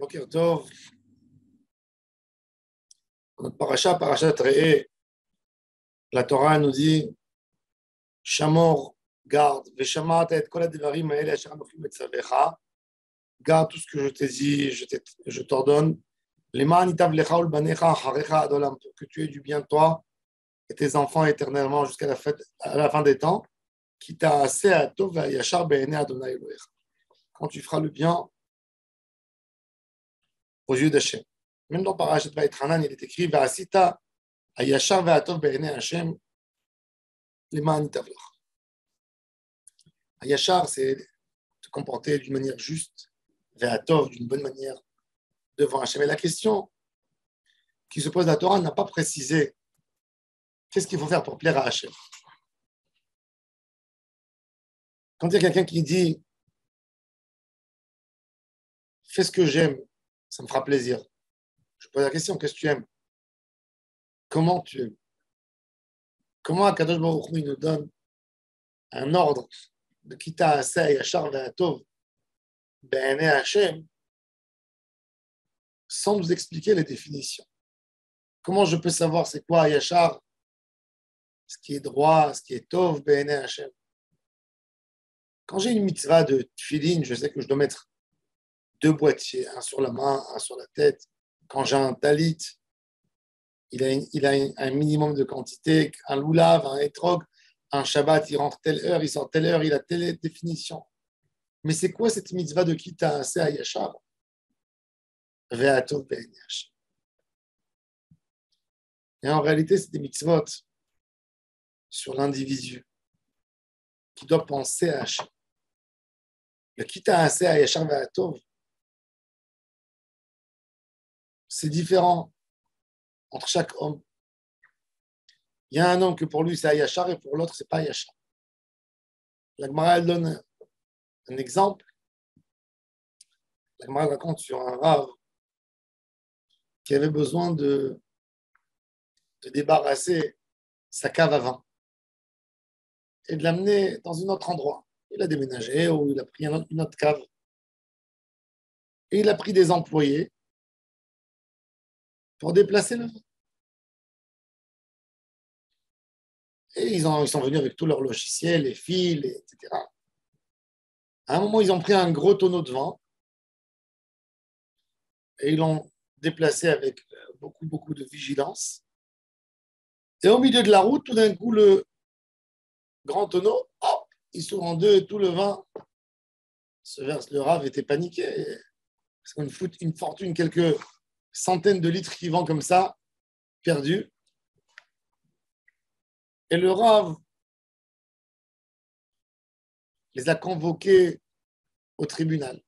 Boker Tov, notre parashat Re'eh, la Torah nous dit Shamor, garde, Veshamata et kol ha'devarim ha'ele asher anochi metzavecha, garde tout ce que je t'ai dit, je t'ordonne, Le'ma'an itav lecha ulbanecha acharecha ad olam, pour que tu aies du bien toi et tes enfants éternellement jusqu'à la fin des temps, qui t'a assez à tov va'yashar be'enei Adonai Elohecha. Quand tu feras le bien aux yeux d'Hachem. Même dans Parashat Vaïtranan, il est écrit Va'asita hayashar ve'atov be'enei Hashem le'ma'an itav lecha. Hayashar, c'est te comporter d'une manière juste, ve'atov, d'une bonne manière devant Hachem. Et la question qui se pose la Torah n'a pas précisé qu'est-ce qu'il faut faire pour plaire à Hachem. Quand il y a quelqu'un qui dit fais ce que j'aime, ça me fera plaisir. Je pose la question, qu'est-ce que tu aimes? Comment tu aimes? Comment Akadosh Baruch Hu nous donne un ordre de Kita Aseh Yashar Ve'atov Be'enei Hashem sans nous expliquer les définitions? Comment je peux savoir c'est quoi Yashar, ce qui est droit, ce qui est Tov Be'enei Hashem? Quand j'ai une mitzvah de tefillin, je sais que je dois mettre 2 boîtiers, un sur la main, un sur la tête. Quand j'ai un talit, il a un minimum de quantité, un loulav, un etrog, un shabbat, il rentre telle heure, il sort telle heure, il a telle définition. Mais c'est quoi cette mitzvah de Kita Aseh Hayashar Ve'atov Be'enei Hashem? Et en réalité, c'est des mitzvot sur l'individu qui doit penser à Hashem. Le Kita Aseh Hayashar Ve'atov, c'est différent entre chaque homme. Il y a un homme que pour lui c'est Hayashar et pour l'autre c'est pas Hayashar. La Gemara elle donne un exemple. La Gemara raconte sur un rave qui avait besoin de débarrasser sa cave à vin et de l'amener dans un autre endroit. Il a déménagé ou il a pris une autre cave. Et il a pris des employés pour déplacer le vin. Et ils sont venus avec tous leurs logiciels, les fils, etc. À un moment, ils ont pris un gros tonneau de vin et ils l'ont déplacé avec beaucoup de vigilance. Et au milieu de la route, tout d'un coup, le grand tonneau, hop, il s'ouvre en deux et tout le vin se verse. Le rave était paniqué. Parce qu'on fout une fortune, quelques centaines de litres qui vont comme ça, perdus. Et le rave les a convoqués au tribunal.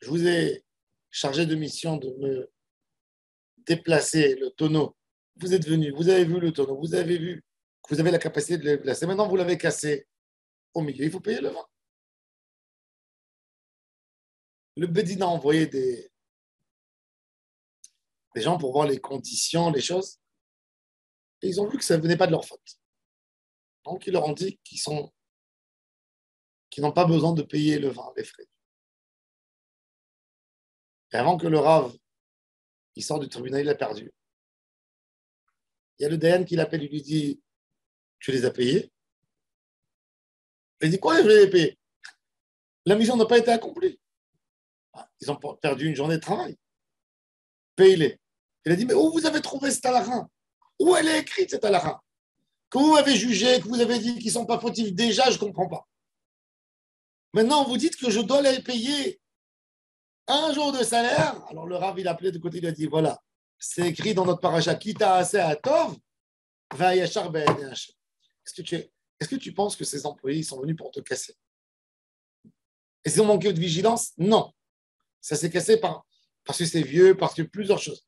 Je vous ai chargé de mission de me déplacer le tonneau. Vous êtes venu, vous avez vu le tonneau, vous avez vu que vous avez la capacité de le déplacer. Maintenant, vous l'avez cassé au milieu. Il faut payer le vin. Le Bédine a envoyé des gens pour voir les conditions, les choses. Et ils ont vu que ça ne venait pas de leur faute. Donc, ils leur ont dit qu'ils n'ont pas besoin de payer le vin, les frais. Et avant que le rave il sort du tribunal, il a perdu. Il y a le Dayan qui l'appelle, il lui dit tu les as payés? Il dit quoi, je vais les payer? La mission n'a pas été accomplie. Ils ont perdu une journée de travail. Payez-les. Il a dit mais où vous avez trouvé cette halakha? Où elle est écrite cette halakha? Que vous avez jugé, que vous avez dit qu'ils ne sont pas fautifs, déjà je ne comprends pas. Maintenant vous dites que je dois les payer un jour de salaire. Alors le Rav, il a appelé de côté, il a dit voilà, c'est écrit dans notre paracha, Kita Aseh Atov, Va'yashar Be'enei Hashem. Est-ce que tu penses que ces employés ils sont venus pour te casser? Est-ce qu'ils ont manqué de vigilance? Non. Ça s'est cassé parce que c'est vieux, parce que plusieurs choses.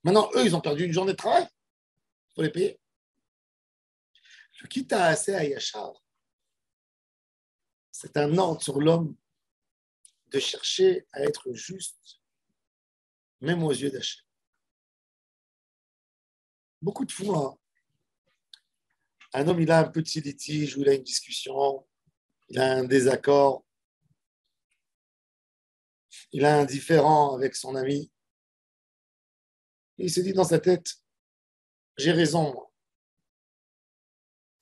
Maintenant, eux, ils ont perdu une journée de travail. Il faut les payer. Le Kita Aseh Hayashar, c'est un ordre sur l'homme de chercher à être juste, même aux yeux d'Hachem. Beaucoup de fois, un homme, il a un petit litige, ou il a une discussion, il a un désaccord. il a un différend avec son ami. Il se dit dans sa tête, j'ai raison, moi.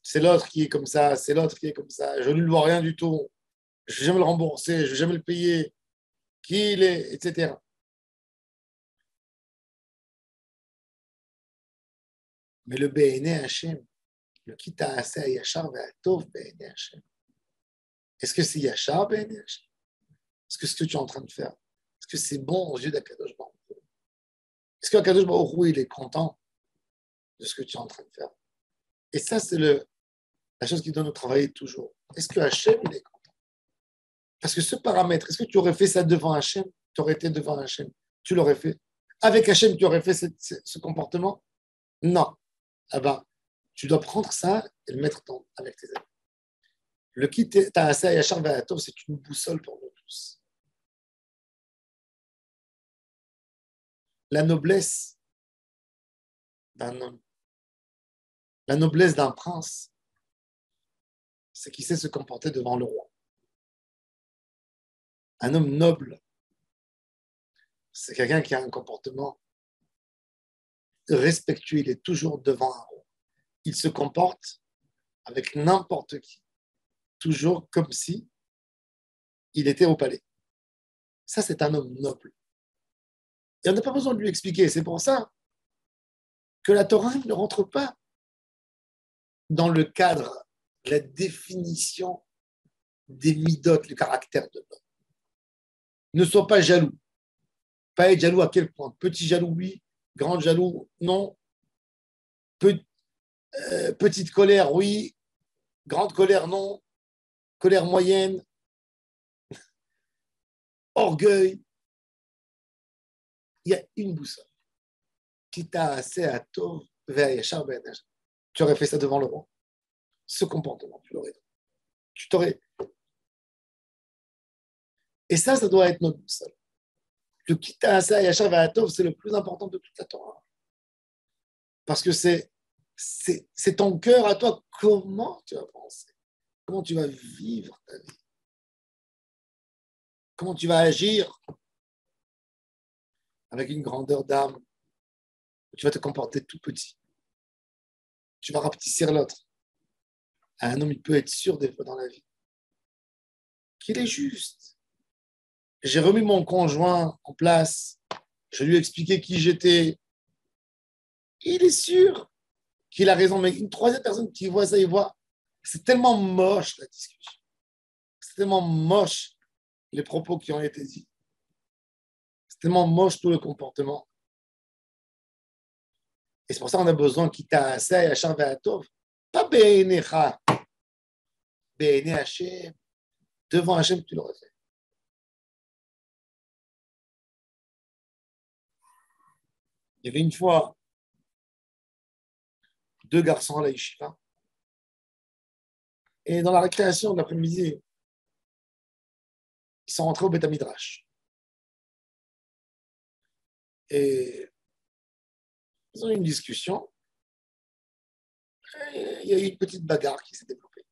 C'est l'autre qui est comme ça, c'est l'autre qui est comme ça. Je ne lui dois rien du tout. Je ne vais jamais le rembourser, je ne vais jamais le payer. Qui il est, etc. Mais le Béné Hachem, le Kita Asa Yachar Ve'atov Béné Hachem. Est-ce que c'est Yachar Béné Hachem? Est-ce que ce que tu es en train de faire, est-ce que c'est bon aux yeux d'Akadosh Baruch Hu? Est-ce qu'Akadosh Baruch Hu, il est content de ce que tu es en train de faire? Et ça, c'est la chose qui doit nous travailler toujours. Est-ce que Hachem, il est content? Parce que ce paramètre, est-ce que tu aurais fait ça devant Hachem? Tu aurais été devant Hachem, tu l'aurais fait. Avec Hachem, tu aurais fait ce comportement? Non. Ah ben, tu dois prendre ça et le mettre avec tes amis. Le kit Ta'asa Yachar Ve'atov, c'est une boussole pour nous tous. La noblesse d'un homme, la noblesse d'un prince, c'est qu'il sait se comporter devant le roi. Un homme noble, c'est quelqu'un qui a un comportement respectueux, il est toujours devant un roi. Il se comporte avec n'importe qui, toujours comme si il était au palais. Ça, c'est un homme noble. Et on n'a pas besoin de lui expliquer. C'est pour ça que la Torah ne rentre pas dans le cadre de la définition des midotes, le caractère de l'homme. Ne sois pas jaloux. Pas être jaloux à quel point? Petit jaloux, oui. Grand jaloux, non. Petite colère, oui. Grande colère, non. Colère moyenne. Orgueil. Il y a une boussole. Qui t'a assez à tov, ve'ayachar be'anach. Tu aurais fait ça devant le roi. Ce comportement, tu l'aurais. Tu t'aurais. Et ça doit être notre boussole. Le kita asa yachar ve'atov, c'est le plus important de toute la Torah. Parce que c'est ton cœur à toi. Comment tu vas penser? Comment tu vas vivre ta vie? Comment tu vas agir avec une grandeur d'âme? Tu vas te comporter tout petit. Tu vas rapetisser l'autre. Un homme, il peut être sûr des fois dans la vie qu'il est juste. J'ai remis mon conjoint en place. Je lui ai expliqué qui j'étais. Il est sûr qu'il a raison. Mais une troisième personne qui voit ça, il voit. C'est tellement moche la discussion. C'est tellement moche les propos qui ont été dits. C'est tellement moche tout le comportement. Et c'est pour ça qu'on a besoin qu'il t'a assez à Yachar Ve'atov. Pas Be'enecha. Be'ene Hashem. Devant Hashem, tu l'aurais fait. Il y avait une fois 2 garçons à la yeshiva. Et dans la récréation de l'après-midi, ils sont rentrés au Beth Midrash. Et ils ont eu une discussion. Et il y a eu une petite bagarre qui s'est développée.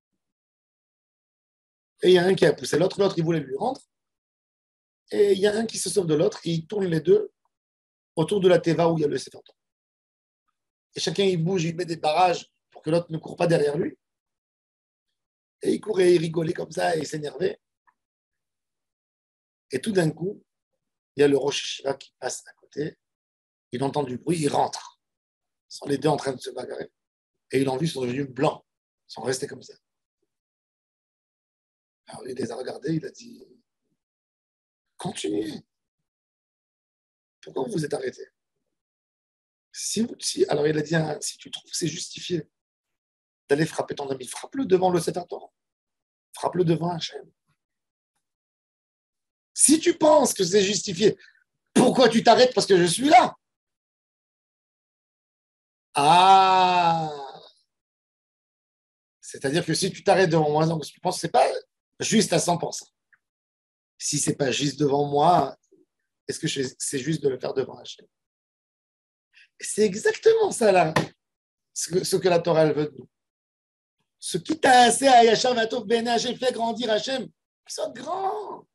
Et il y a un qui a poussé l'autre, l'autre il voulait lui rendre. Et il y a un qui se sauve de l'autre et ils tournent les deux autour de la Teva où il y a le Sefer Torah. Et chacun il bouge, il met des barrages pour que l'autre ne court pas derrière lui. Et il courait, il rigolait comme ça et il s'énervait. Et tout d'un coup, il y a le Rosh Hashiva qui passe à côté. Il entend du bruit, il rentre. Ils sont les deux en train de se bagarrer. Et ils l'ont vu, ils sont devenus blancs. Ils sont restés comme ça. Alors il les a regardés, il a dit continuez. Pourquoi vous vous êtes arrêtés? Alors il a dit si tu trouves que c'est justifié d'aller frapper ton ami, frappe-le devant le Sefer Torah. Frappe-le devant Hachem. Si tu penses que c'est justifié, pourquoi tu t'arrêtes? Parce que je suis là. Ah, c'est-à-dire que si tu t'arrêtes devant moi, donc tu penses que ce n'est pas juste à 100%. Si ce n'est pas juste devant moi, est-ce que c'est juste de le faire devant Hachem? C'est exactement ça là, ce que la Torah elle veut de nous. Ce qui t'a assez à Yachar Ve'atov Be'ene Hashem, fait grandir Hachem, qu'il soit grand.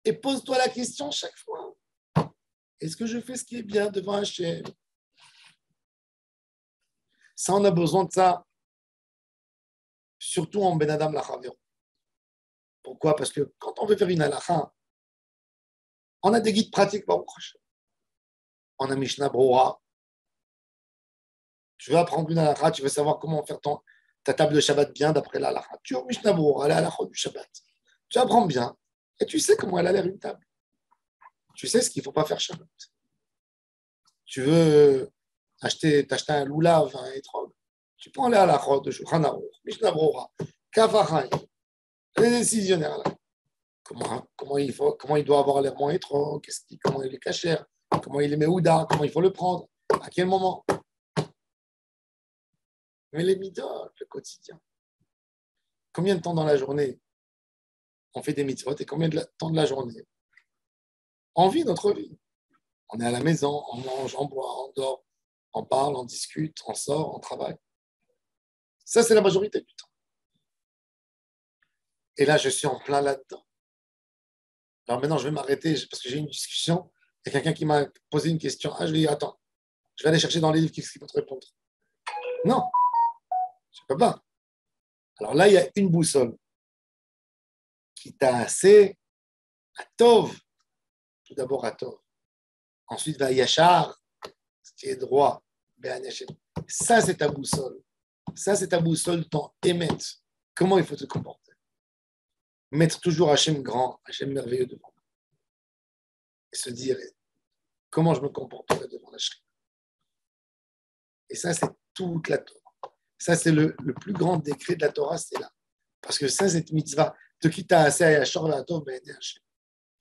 Et pose-toi la question chaque fois. Est-ce que je fais ce qui est bien devant Hachem? Ça, on a besoin de ça, surtout en Ben Adam Lachavero. Pourquoi? Parce que quand on veut faire une halakha, on a des guides pratiques, Baruch Hashem. On a Mishnah Brora. Tu veux apprendre une halakha, tu veux savoir comment faire ta table de Shabbat bien d'après la halakha. Tu as Mishnah Brora, la halakha du Shabbat. Tu apprends bien et tu sais comment elle a l'air une table. Tu sais ce qu'il ne faut pas faire Shabbat. Tu veux t'acheter un loulav, un étrog. Tu prends les halachot de Shulchan Aruch, Mishnah Brora, Kafachai, les décisionnaires là. Comment il doit avoir l'air mon étrog, comment il est cachère, comment il est méouda, comment il faut le prendre, à quel moment. Mais les mitzvot, le quotidien. Combien de temps dans la journée on fait des mitzvot et combien de temps de la journée on vit notre vie. On est à la maison, on mange, on boit, on dort, on parle, on discute, on sort, on travaille. Ça, c'est la majorité du temps. Et là, je suis en plein là-dedans. Alors maintenant, je vais m'arrêter parce que j'ai une discussion. Il y a quelqu'un qui m'a posé une question. Ah, je lui ai dit, attends, je vais aller chercher dans les livres qui peut te répondre. Non, je ne peux pas. Alors là, il y a une boussole qui t'a assez à Tov. Tout d'abord à Tov. Ensuite, va Yachar, ce qui est droit. Ça, c'est ta boussole. Ça, c'est ta boussole, ton émet. Comment il faut te comporter? Mettre toujours Hachem grand, Hachem merveilleux devant moi. Et se dire, comment je me comporterai devant la Shrina. Et ça, c'est toute la Torah. Ça, c'est le plus grand décret de la Torah, c'est là. Parce que ça, cette mitzvah, te quitta assez à Yachar la Tov,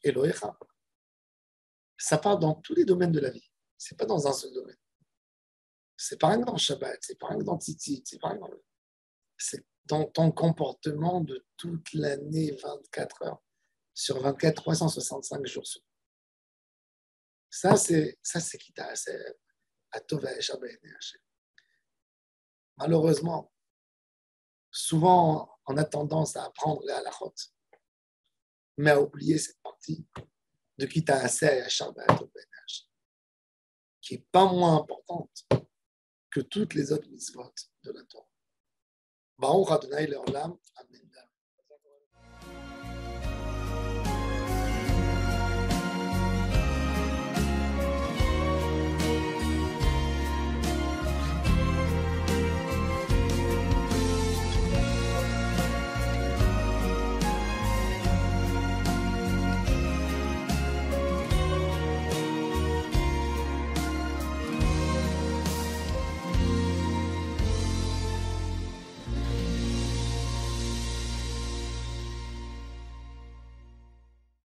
Elohecha. Ça part dans tous les domaines de la vie. Ce n'est pas dans un seul domaine. C'est pas rien dans Shabbat, c'est pas rien dans Tzitzit, c'est pas rien dans c'est dans ton comportement de toute l'année, 24 heures sur 24, 365 jours sur. Ça, c'est qui t'a assez à Tova et Shabbat. Malheureusement, souvent, on a tendance à apprendre les halachot, mais à oublier cette partie de qui t'a assez à Shabbat, qui n'est pas moins importante que toutes les autres mitzvot de la Torah. Baruch Adonai Leolam. Amen.